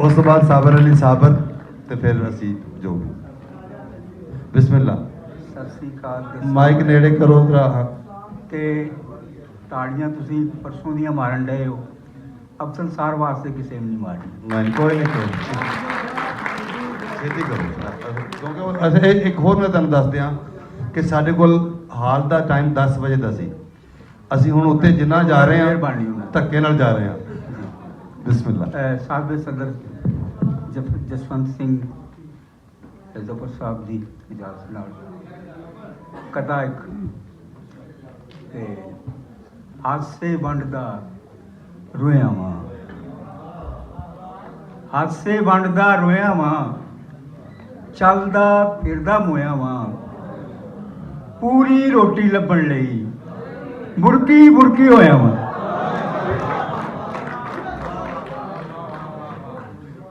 उस तो बाद साबर अली साबर तो फिर असी जो बिस्मिल्ला ਸਤਿ ਸ੍ਰੀ ਅਕਾਲ माइक नेड़े करो जरा ਤੇ ਤਾੜੀਆਂ ਤੁਸੀਂ ਪਰਸੋਂ ਦੀਆਂ ਮਾਰਨ ਡਏ ਹੋ ਅਫਸਲ ਸਾਰ ਵਾਸਤੇ ਕਿਸੇ ਨੇ ਨਹੀਂ ਮਾਰੀ नहीं कोई नहीं कोई खेती करो क्योंकि अच्छा एक होर मैं तुहानूं दस दियां कि साडे कोल हाल दा टाइम 10 ਵਜੇ ਦਾ ਸੀ ਅਸੀਂ ਹੁਣ ਉੱਤੇ ਜਿੰਨਾ ਜਾ ਰਹੇ ਹਾਂ ਮਿਹਰਬਾਨੀ ਉਹਨਾਂ ਦੀ। ਧੱਕੇ ਨਾਲ ਜਾ ਰਹੇ ਹਾਂ ਬਿਸਮਿਲ੍ਲਾ ਸਾਬੇ ਸਦਰ ਜਸਵੰਤ ਸਿੰਘ ਜ਼ਫਰ ਸਾਹਿਬ ਦੀ ਇਜਾਜ਼ਤ ਨਾਲ ਕਥਾ ਇੱਕ ਤੇ ਹਾਸੇ ਵੰਡ ਦਾ ਰੋਇਆ ਵਾਂ ਹਾਸੇ ਵੰਡ ਦਾ ਰੋਇਆ ਵਾਂ ਚੱਲਦਾ ਫਿਰਦਾ ਮੋਇਆ ਵਾਂ ਪੂਰੀ ਰੋਟੀ ਲੱਭਣ ਲਈ ਬੁੜਕੀ ਬੁੜਕੀ ਹੋਇਆ ਵਾਂ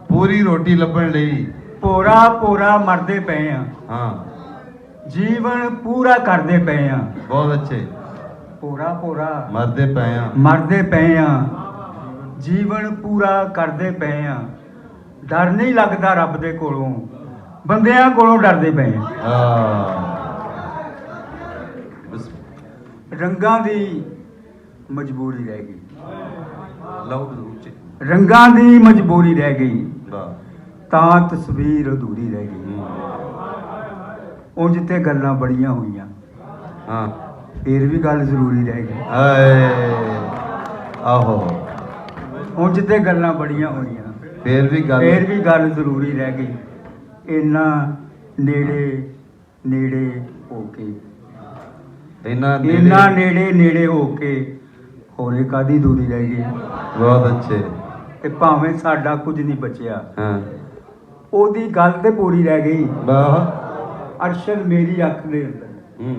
ਪੂਰੀ ਰੋਟੀ ਲੱਭਣ ਲਈ ਪੋਰਾ ਪੋਰਾ ਮਰਦੇ ਪਏ ਆ ਹਾਂ ਜੀਵਨ ਪੂਰਾ ਕਰਦੇ ਪਏ ਆ ਬਹੁਤ ਅੱਛੇ ਪੋਰਾ ਪੋਰਾ ਮਰਦੇ ਪਏ ਆ ਮਰਦੇ ਪਏ ਆ ਜੀਵਨ ਪੂਰਾ ਕਰਦੇ ਪਏ ਆ ਡਰ ਨਹੀਂ ਲੱਗਦਾ ਰੱਬ ਦੇ ਕੋਲੋਂ ਬੰਦਿਆਂ ਕੋਲੋਂ ਡਰਦੇ ਪਏ ਆ ਰੰਗਾਂ ਦੀ ਮਜਬੂਰੀ ਰਹਿ ਗਈ ਲਾਊਡ ਉੱਚੇ ਰੰਗਾਂ ਦੀ ਮਜਬੂਰੀ ਰਹਿ ਗਈ ਵਾਹ ਤਾਂ ਤਸਵੀਰ ਅਧੂਰੀ ਰਹਿ ਗਈ ਉਂਝ ਤੇ ਗੱਲਾਂ ਬੜੀਆਂ ਹੋਈਆਂ ਹਾਂ ਫੇਰ ਵੀ ਗੱਲ ਜ਼ਰੂਰੀ ਰਹਿ ਗਈ ਆਏ ਆਹੋ ਉਂਝ ਤੇ ਗੱਲਾਂ ਬੜੀਆਂ ਹੋਈਆਂ ਫੇਰ ਵੀ ਗੱਲ ਜ਼ਰੂਰੀ ਰਹਿ ਗਈ ਇੰਨਾ ਨੇੜੇ ਨੇੜੇ ਹੋ ਕੇ ਇੰਨਾ ਨੇੜੇ ਹੋ ਕੇ ਹੋਰੇ ਕਾਦੀ ਦੂਰੀ ਰਹਿ ਗਈ ਬਹੁਤ ਅੱਛੇ ਤੇ ਭਾਵੇਂ ਸਾਡਾ ਕੁਝ ਨਹੀਂ ਬਚਿਆ ਹਾਂ ਉਹਦੀ ਗੱਲ ਤੇ ਪੂਰੀ ਰਹਿ ਗਈ ਵਾਹ ਅਰਸ਼ਦ ਮੇਰੀ ਅੱਖ ਦੇ ਅੰਦਰ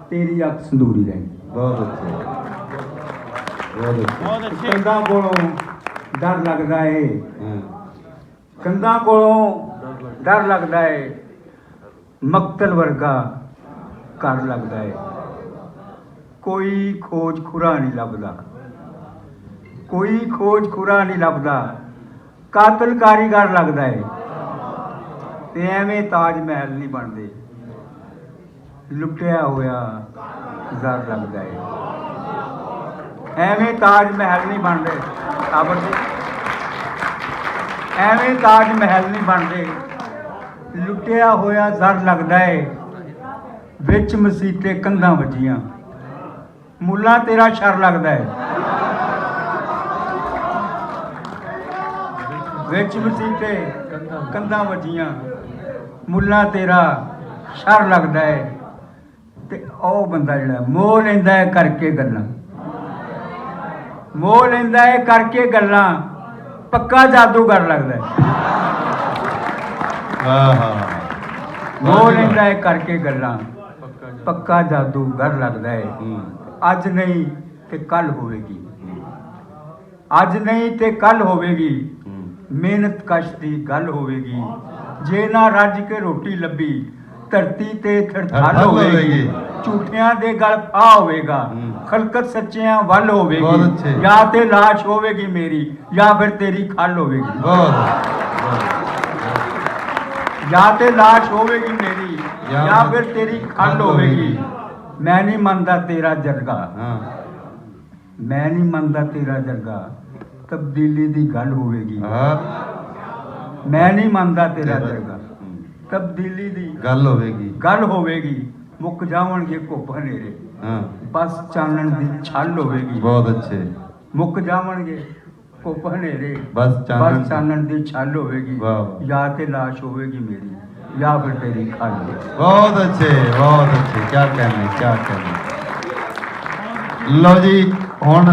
ਤੇਰੀ ਅੱਖ ਸੰਦੂਰੀ ਰਹਿ ਗਈ ਬਹੁਤ ਅੱਛੇ ਬਹੁਤ ਅੱਛੇ ਕੰਧਾਂ ਕੋਲੋਂ ਡਰ ਲੱਗਦਾ ਏ ਹਾਂ ਕੰਧਾਂ ਕੋਲੋਂ ਡਰ ਲੱਗਦਾ ਏ ਮਕਤਲ ਵਰਗਾ ਕਰ ਲੱਗਦਾ ਏ ਕੋਈ ਖੋਜ ਖੁਰਾ ਨਹੀਂ ਲੱਭਦਾ ਕੋਈ ਖੋਜ ਖੁਰਾ ਨਹੀਂ ਲੱਭਦਾ ਕਾਤਲ ਕਾਰੀਗਰ ਲੱਗਦਾ ਏ ਤੇ ਐਵੇਂ ਤਾਜ ਮਹਿਲ ਨਹੀਂ ਬਣਦੇ ਲੁੱਟਿਆ ਹੋਇਆ ਜ਼ਰ ਲੱਗਦਾ ਏ ਐਵੇਂ ਤਾਜ ਮਹਿਲ ਨਹੀਂ ਬਣਦੇ ਸਾਬਰ ਦੇ ਐਵੇਂ ਤਾਜ ਮਹਿਲ ਨਹੀਂ ਬਣਦੇ ਲੁੱਟਿਆ ਹੋਇਆ ਜ਼ਰ ਲੱਗਦਾ ਏ ਵਿੱਚ ਮਸੀਤੇ ਕੰਧਾਂ ਵੱਜੀਆਂ ਮੁੱਲਾ ਤੇਰਾ ਸ਼ਰ ਲੱਗਦਾ ਏ ਵਿੱਚ ਮਸੀਤੇ ਕੰਧਾਂ ਵੱਜੀਆਂ ਮੁੱਲਾ ਤੇਰਾ ਸ਼ਰ ਲੱਗਦਾ ਏ ਤੇ ਉਹ ਬੰਦਾ ਜਿਹੜਾ ਮੋਹ ਲੈਂਦਾ ਹੈ ਕਰਕੇ ਗੱਲਾਂ ਮੋਹ ਲੈਂਦਾ ਹੈ ਕਰਕੇ ਗੱਲਾਂ ਪੱਕਾ ਜਾਦੂਗਰ ਲੱਗਦਾ ਹੈ ਮੋਹ ਲੈਂਦਾ ਹੈ ਕਰਕੇ ਗੱਲਾਂ ਪੱਕਾ ਜਾਦੂਗਰ ਲੱਗਦਾ ਹੈ ਅੱਜ ਨਹੀਂ ਤੇ ਕੱਲ ਹੋਵੇਗੀ ਅੱਜ ਨਹੀਂ ਤੇ ਕੱਲ ਹੋਵੇਗੀ ਮਿਹਨਤ ਕਸ਼ ਦੀ ਗੱਲ ਹੋਵੇਗੀ ਜੇ ਨਾ ਰੱਜ ਕੇ ਰੋਟੀ ਲੱਭੀ ਧਰਤੀ ਤੇ ਥੜਥਲ ਹੋਵੇਗੀ ਝੂਠਿਆਂ ਦੇ ਗਲ ਫਾ ਹੋਵੇਗਾ ਖਲਕਤ ਸੱਚਿਆਂ ਵੱਲ ਹੋਵੇਗੀ ਜਾਂ ਤੇ ਲਾਸ਼ ਹੋਵੇਗੀ ਮੇਰੀ ਜਾਂ ਫਿਰ ਤੇਰੀ ਖਲ ਹੋਵੇਗੀ ਜਾਂ ਤੇ ਲਾਸ਼ ਹੋਵੇਗੀ ਮੇਰੀ ਜਾਂ ਫਿਰ ਤੇਰੀ ਖਲ ਹੋਵੇਗੀ ਮੈਂ ਨਹੀਂ ਮੰਨਦਾ ਤੇਰਾ ਜਰਗਾ ਮੈਂ ਨਹੀਂ ਮੰਨਦਾ ਤੇਰਾ ਜਰਗਾ ਤਬਦੀਲੀ ਦੀ ਗੱਲ ਹੋਵੇਗੀ ਮੈਂ ਨਹੀਂ ਮੰਨਦਾ ਤੇਰਾ ਜਰਗਾ ਤਬਦੀਲੀ ਦੀ ਗੱਲ ਹੋਵੇਗੀ ਮੁੱਕ ਜਾਵਣਗੇ ਘੁੱਪ ਹਨੇਰੇ ਬਸ ਚਾਨਣ ਦੀ ਛੱਲ ਹੋਵੇਗੀ ਬਹੁਤ ਅੱਛੇ ਮੁੱਕ ਜਾਵਣਗੇ ਘੁੱਪ ਹਨੇਰੇ ਬਸ ਚਾਨਣ ਦੀ ਛੱਲ ਹੋਵੇਗੀ ਜਾਂ ਤੇ ਲਾਸ਼ ਹੋਵੇਗੀ ਮੇਰੀ ਜਾਂ ਫਿਰ ਤੇਰੀ ਖਲ ਬਹੁਤ ਅੱਛੇ ਕੀ ਕਹਿਣੇ लो जी हुण